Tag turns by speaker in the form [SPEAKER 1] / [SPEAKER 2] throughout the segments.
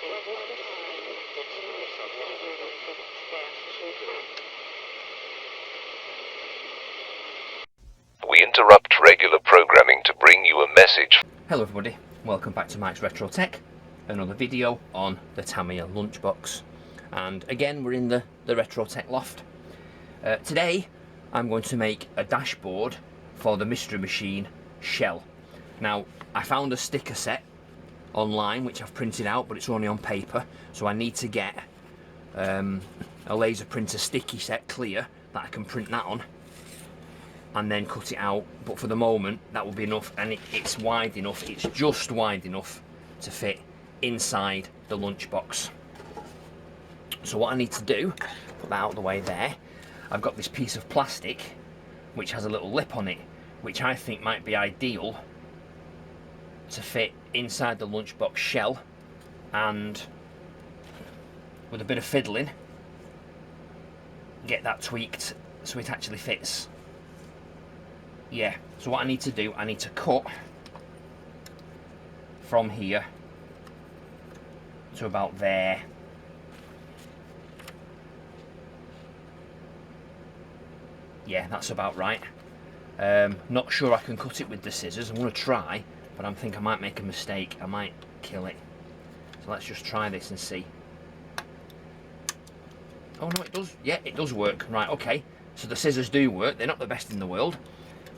[SPEAKER 1] We interrupt regular programming to bring you a message.
[SPEAKER 2] Hello everybody, welcome back to Mike's Retro Tech, another video on the Tamiya Lunchbox. And again, we're in the Retro Tech loft. Today, I'm going to make a dashboard for the Mystery Machine shell. Now, I found a sticker set online, which I've printed out, but it's only on paper, so I need to get a laser printer sticky set clear that I can print that on and then cut it out. But for the moment that will be enough, and it's wide enough, it's just wide enough to fit inside the lunchbox. So what I need to do, put that out of the way there, I've got this piece of plastic which has a little lip on it, which I think might be ideal to fit inside the lunchbox shell, and with a bit of fiddling get that tweaked so it actually fits. Yeah, so what I need to do, I need to cut from here to about there. Yeah, that's about right. Not sure I can cut it with the scissors. I'm going to try, but I think I might make a mistake. I might kill it. So let's just try this and see. Oh no, it does. Yeah, it does work. Right, okay. So the scissors do work. They're not the best in the world,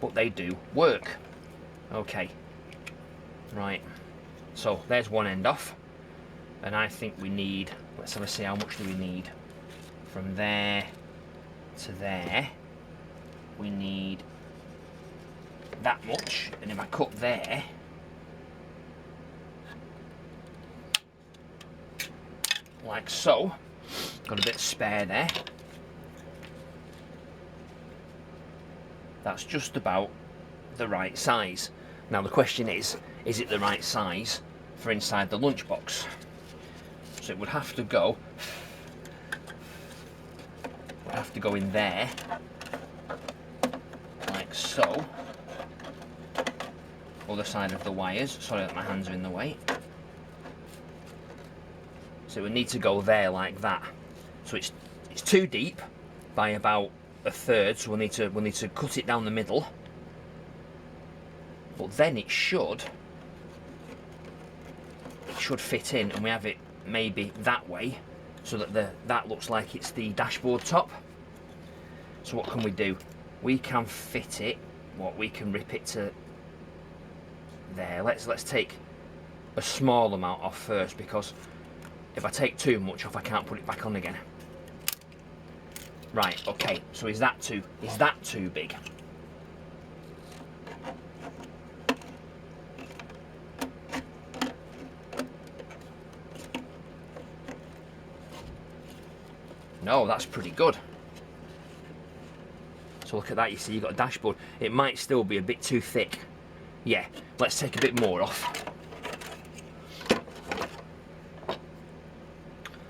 [SPEAKER 2] but they do work. Okay. Right. So there's one end off. And I think we need, let's have a see, how much do we need? From there to there, we need that much. And if I cut there, like so, got a bit spare there. That's just about the right size. Now the question is it the right size for inside the lunchbox? So it would have to go in there, like so. Other side of the wires. Sorry that my hands are in the way. So we need to go there like that. So it's too deep by about a third, so we'll need to cut it down the middle. But then it should fit in, and we have it maybe that way, so that that looks like it's the dashboard top. So what can we do? We can fit it. We can rip it to there. Let's take a small amount off first, because if I take too much off, I can't put it back on again. Right, okay, so is that too big? No, that's pretty good. So look at that, you see you've got a dashboard. It might still be a bit too thick. Yeah, let's take a bit more off.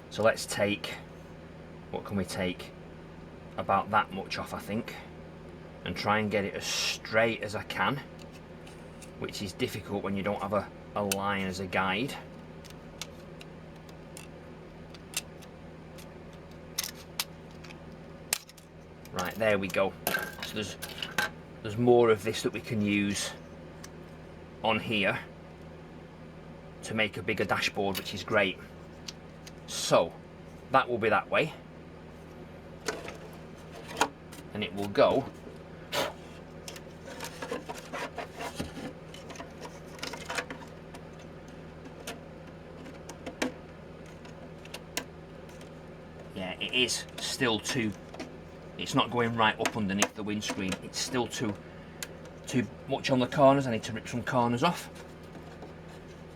[SPEAKER 2] So let's take, what can we take? About that much off, I think, and try and get it as straight as I can, which is difficult when you don't have a line as a guide. Right, there we go. So there's more of this that we can use on here to make a bigger dashboard, which is great. So that will be that way, and it will go yeah, it is still too, it's not going right up underneath the windscreen. It's still too much on the corners. I need to rip some corners off.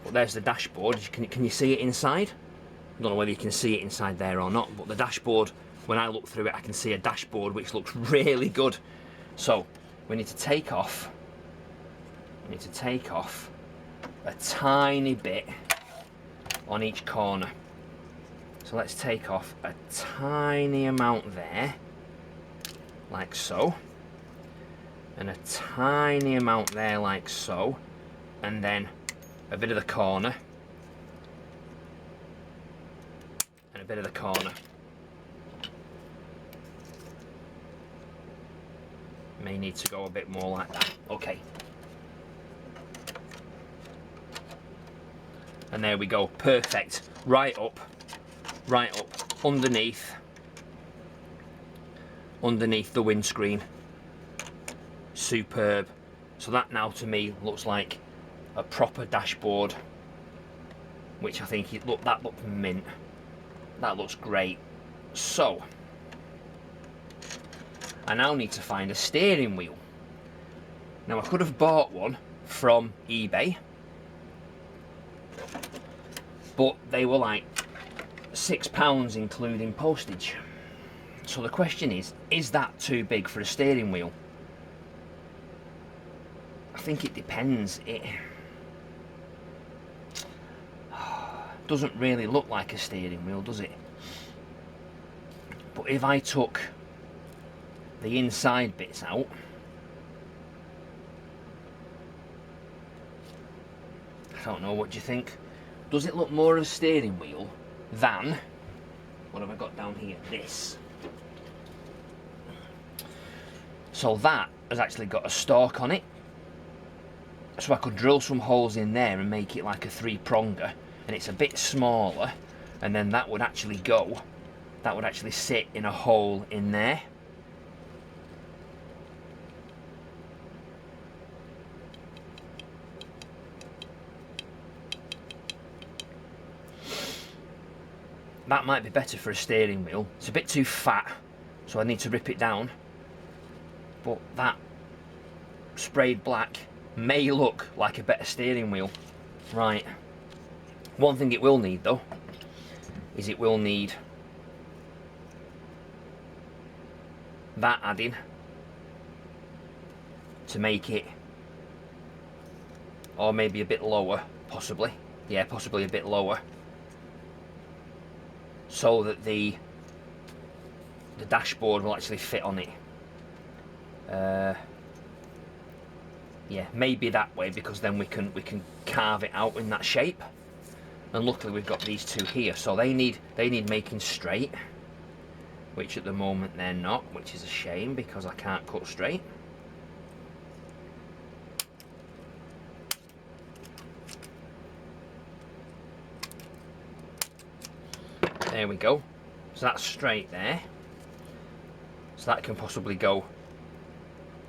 [SPEAKER 2] But there's the dashboard. Can you see it inside? I don't know whether you can see it inside there or not, but the dashboard, when I look through it, I can see a dashboard which looks really good. So we need to take off a tiny bit on each corner. So let's take off a tiny amount there, like so, and a tiny amount there, like so, and then a bit of the corner, a bit of the corner. May need to go a bit more like that. Okay. And there we go, perfect. Right up, underneath the windscreen. Superb. So that now to me looks like a proper dashboard, which I think that looks mint. That looks great. So I now need to find a steering wheel. Now I could have bought one from eBay, but they were like £6 including postage. So the question is that too big for a steering wheel? I think it depends. It doesn't really look like a steering wheel, does it? But if I took the inside bits out, I don't know, what do you think? Does it look more of a steering wheel than, what have I got down here? This. So that has actually got a stalk on it. So I could drill some holes in there and make it like a 3-pronger, and it's a bit smaller, and then that would actually sit in a hole in there. That might be better for a steering wheel. It's a bit too fat, so I need to rip it down. But that sprayed black may look like a better steering wheel. Right. One thing it will need though, is it will need that adding to make it, or maybe a bit lower, possibly. Yeah, possibly a bit lower, so that the dashboard will actually fit on it. Yeah, maybe that way, because then we can carve it out in that shape. And luckily we've got these two here, so they need making straight, which at the moment they're not, which is a shame because I can't cut straight. There we go. So that's straight there. So that can possibly go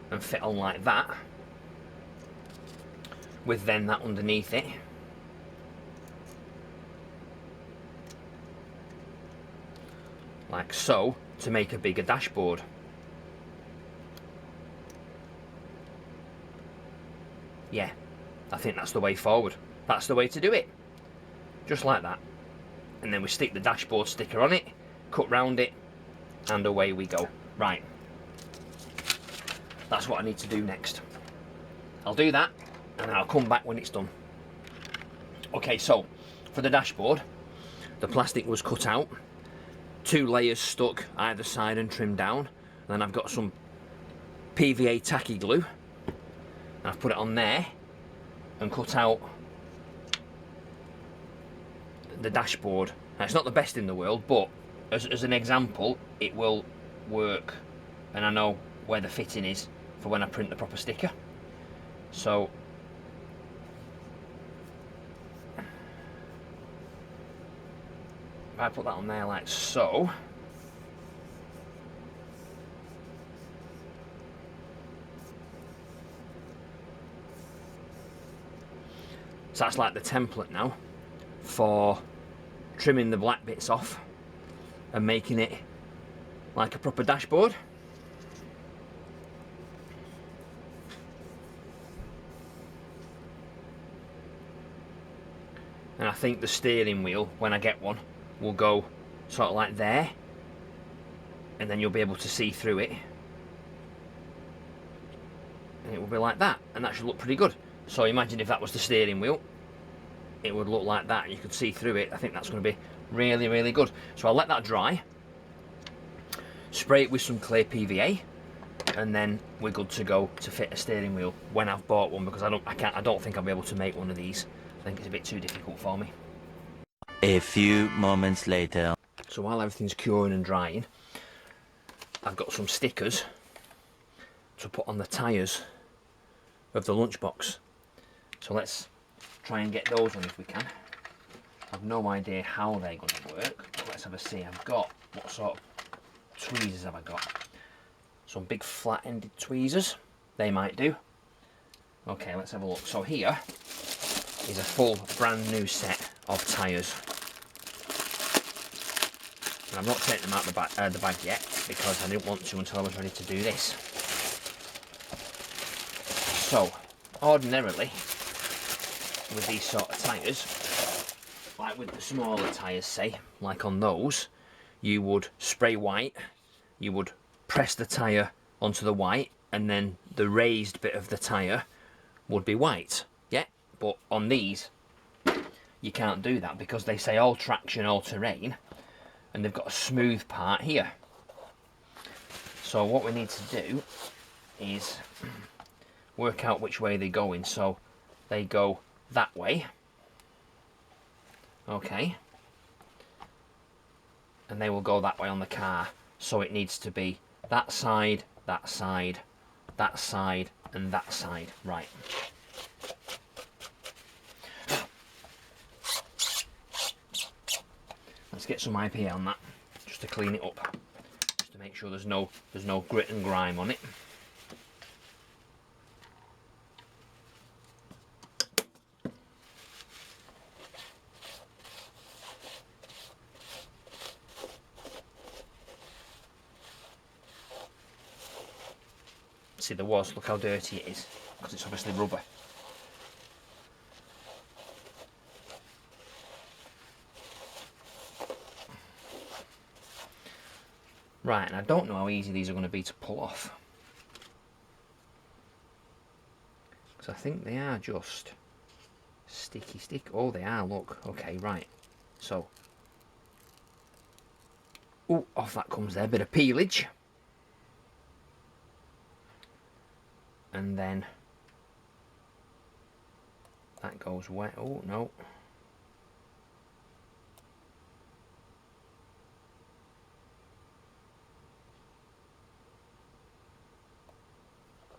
[SPEAKER 2] and fit on like that, with then that underneath it. Like so, to make a bigger dashboard. Yeah, I think that's the way forward. That's the way to do it. Just like that. And then we stick the dashboard sticker on it, cut round it, and away we go. Right. That's what I need to do next. I'll do that, and then I'll come back when it's done. Okay, so for the dashboard, the plastic was cut out, 2 layers stuck either side and trimmed down. And then I've got some PVA tacky glue, and I've put it on there and cut out the dashboard. Now, it's not the best in the world, but as an example, it will work, and I know where the fitting is for when I print the proper sticker. So if I put that on there like so, that's like the template now for trimming the black bits off and making it like a proper dashboard. And I think the steering wheel, when I get one, will go sort of like there, and then you'll be able to see through it, and it will be like that, and that should look pretty good. So imagine if that was the steering wheel, it would look like that, and you could see through it. I think that's going to be really, really good. So I'll let that dry, spray it with some clear PVA, and then we're good to go to fit a steering wheel when I've bought one, because I don't think I'll be able to make one of these. I think it's a bit too difficult for me.
[SPEAKER 3] A few moments later.
[SPEAKER 2] So while everything's curing and drying, I've got some stickers to put on the tyres of the Lunchbox. So let's try and get those on if we can. I've no idea how they're going to work, but let's have a see. I've got, what sort of tweezers have I got? Some big flat-ended tweezers, they might do. Okay, let's have a look. So here is a full brand new set of tyres. And I'm not taking them out the bag yet because I didn't want to until I was ready to do this. So, ordinarily, with these sort of tyres, like with the smaller tyres say, like on those, you would spray white, you would press the tyre onto the white, and then the raised bit of the tyre would be white, yeah? But on these, you can't do that because they say all traction, all terrain, and they've got a smooth part here. So what we need to do is work out which way they're going. So they go that way, okay, and they will go that way on the car. So it needs to be that side, that side, that side, and that side. Right. Let's get some IPA on that, just to clean it up, just to make sure there's no grit and grime on it. See, look how dirty it is, because it's obviously rubber. Right, and I don't know how easy these are going to be to pull off. Because I think they are just sticky. Oh, they are, look. Okay, right. So, oh, off that comes there, a bit of peelage. And then that goes wet. Oh, no.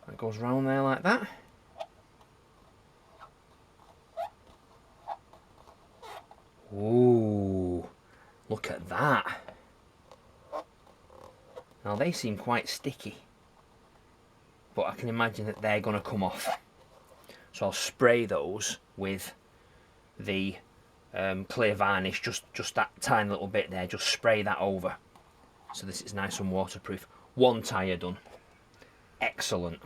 [SPEAKER 2] That goes round there like that. Ooh, look at that. Now they seem quite sticky, but I can imagine that they're going to come off. So I'll spray those with the clear varnish, just that tiny little bit there, just spray that over. So this is nice and waterproof. One tyre done. Excellent.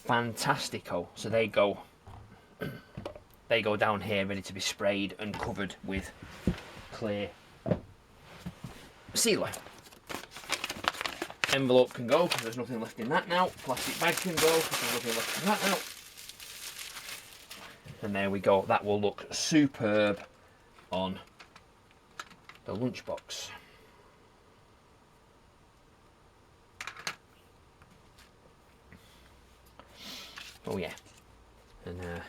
[SPEAKER 2] Fantastico. So they go down here ready to be sprayed and covered with clear sealer. Envelope can go because there's nothing left in that now. Plastic bag can go because there's nothing left in that now. And there we go. That will look superb on the Lunchbox. Oh yeah, and a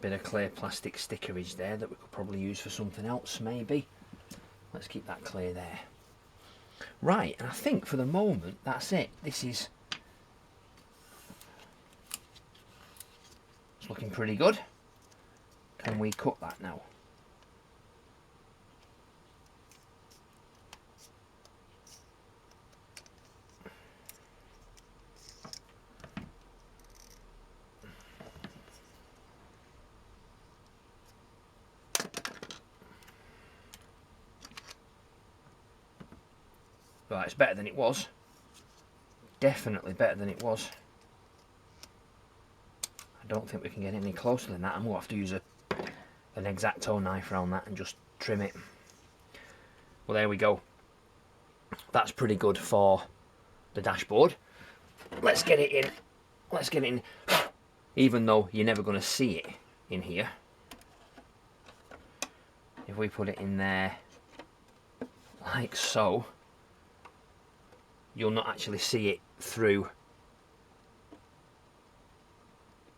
[SPEAKER 2] bit of clear plastic stickerage there that we could probably use for something else maybe. Let's keep that clear there. Right, and I think for the moment that's it. It's looking pretty good. Can we cut that now? Right, it's better than it was. Definitely better than it was. I don't think we can get any closer than that. I'm going to have to use an X-Acto knife around that and just trim it. Well, there we go. That's pretty good for the dashboard. Let's get it in. Let's get it in. Even though you're never going to see it in here. If we put it in there like so, you'll not actually see it through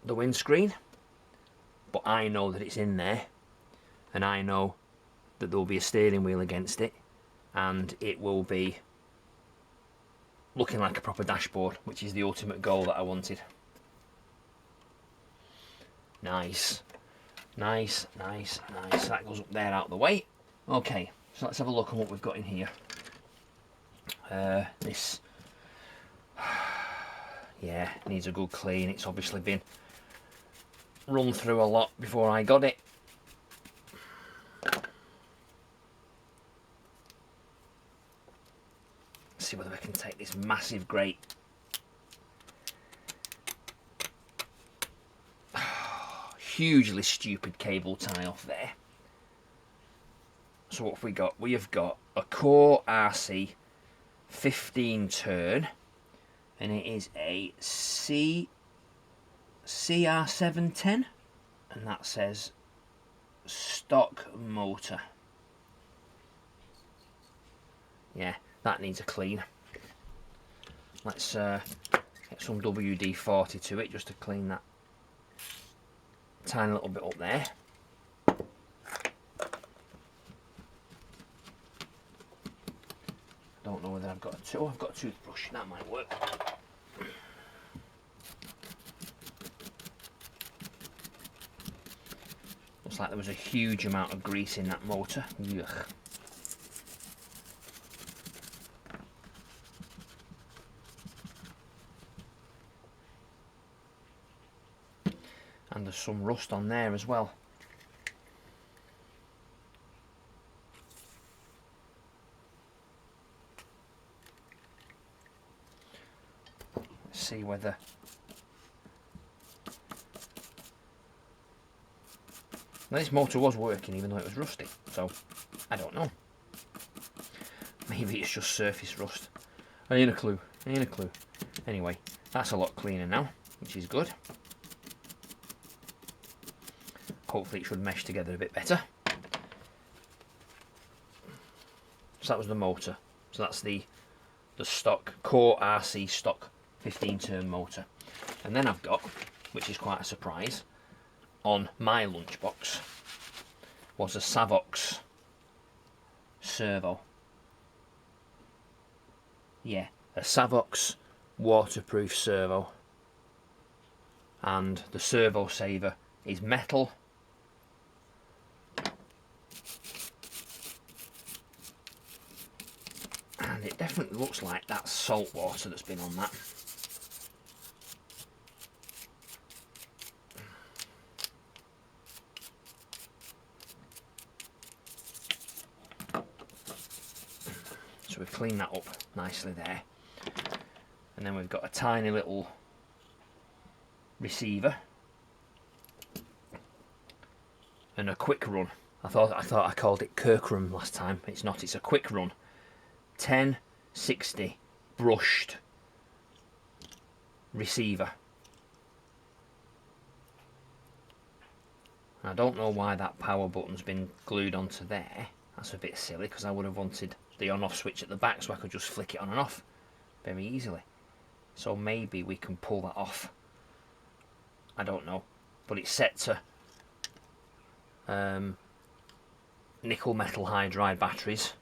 [SPEAKER 2] the windscreen. but I know that it's in there, and I know that there will be a steering wheel against it, and it will be looking like a proper dashboard, which is the ultimate goal that I wanted. Nice. Nice, nice, nice. That goes up there out of the way. Okay, so let's have a look at what we've got in here. This, yeah, needs a good clean. It's obviously been run through a lot before I got it. Let's see whether I can take this massive grate. Hugely stupid cable tie off there. So what have we got? We have got a Core RC 15 turn, and it is a CR710, and that says stock motor. Yeah, that needs a clean. Let's get some WD-40 to it just to clean that tiny little bit up there. Don't know whether I've got I've got a toothbrush, that might work. Looks like there was a huge amount of grease in that motor. Yuck. And there's some rust on there as well. Let's see whether now, this motor was working even though it was rusty, so I don't know. Maybe it's just surface rust. I ain't a clue. I ain't a clue. Anyway, that's a lot cleaner now, which is good. Hopefully it should mesh together a bit better. So that was the motor. So that's the stock Core RC stock 15 turn motor. And then I've got, which is quite a surprise, on my lunchbox was a Savox servo. Yeah, a Savox waterproof servo. And the servo saver is metal. And it definitely looks like that's salt water that's been on that. So we've cleaned that up nicely there. And then we've got a tiny little receiver and a quick run. I thought I called it Kirkrum last time. It's not, it's a quick run. 1060 brushed receiver. I don't know why that power button's been glued onto there. That's a bit silly because I would have wanted the on-off switch at the back so I could just flick it on and off very easily. So maybe we can pull that off. I don't know, but it's set to nickel metal hydride batteries,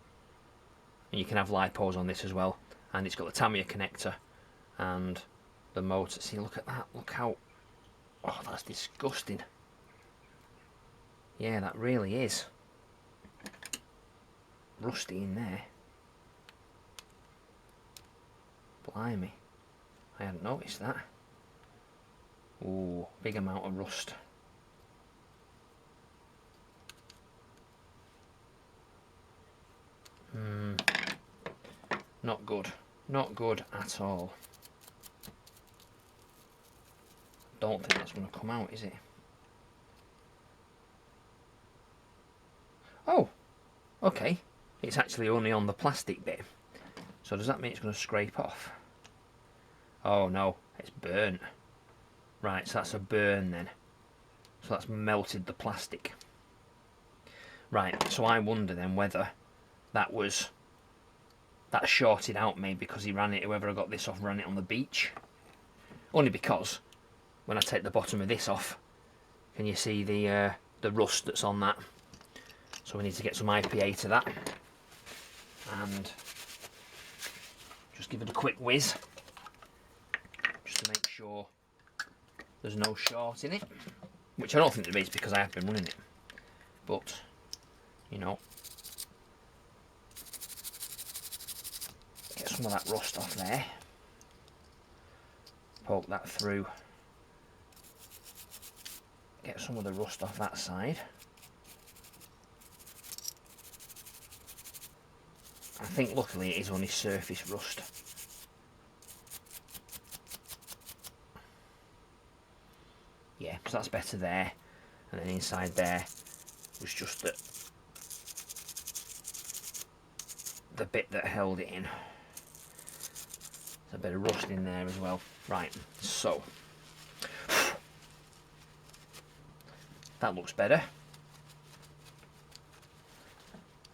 [SPEAKER 2] and you can have lipos on this as well. And it's got the Tamiya connector and the motor. See, look at that. Look how, oh, that's disgusting. Yeah, that really is rusty in there. Blimey, I hadn't noticed that. Ooh, big amount of rust. Not good. Not good at all. Don't think that's going to come out, is it? Oh, okay. It's actually only on the plastic bit. So does that mean it's going to scrape off? Oh no, it's burnt. Right, so that's a burn then. So that's melted the plastic. Right, so I wonder then whether that shorted out maybe because he ran it, whoever I got this off ran it on the beach. Only because when I take the bottom of this off, Can you see the rust that's on that? So we need to get some IPA to that, and just give it a quick whiz, just to make sure there's no short in it, which I don't think there is because I have been running it, but you know, get some of that rust off there, poke that through, get some of the rust off that side. I think luckily it is only surface rust. Yeah, so that's better there, and then inside there was just the bit that held it in. There's a bit of rust in there as well. Right, so that looks better,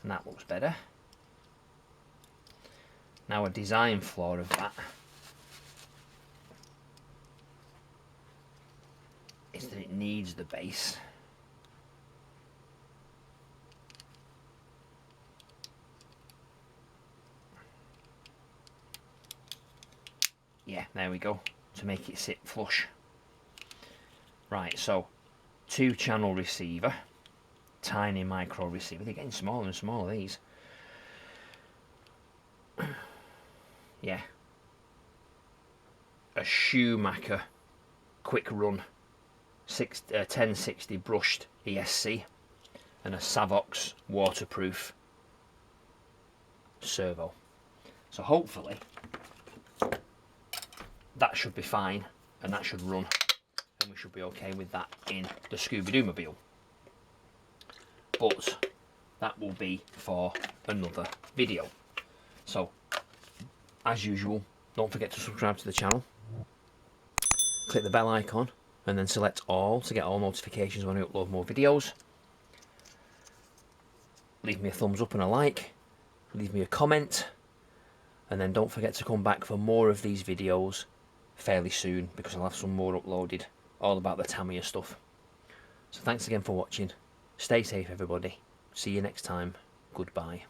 [SPEAKER 2] and that looks better. Now a design flaw of that is that it needs the base. Yeah, there we go, to make it sit flush. Right, so 2-channel receiver, tiny micro receiver. They're getting smaller and smaller, these. Yeah, a Schumacher quick run 1060 brushed ESC, and a Savox waterproof servo. So hopefully that should be fine, and that should run, and we should be okay with that in the Scooby-Doo-mobile. But that will be for another video. So as usual, don't forget to subscribe to the channel, click the bell icon, and then select all to get all notifications when I upload more videos. Leave me a thumbs up and a like, leave me a comment, and then don't forget to come back for more of these videos fairly soon, because I'll have some more uploaded all about the Tamiya stuff. So thanks again for watching. Stay safe everybody. See you next time. Goodbye.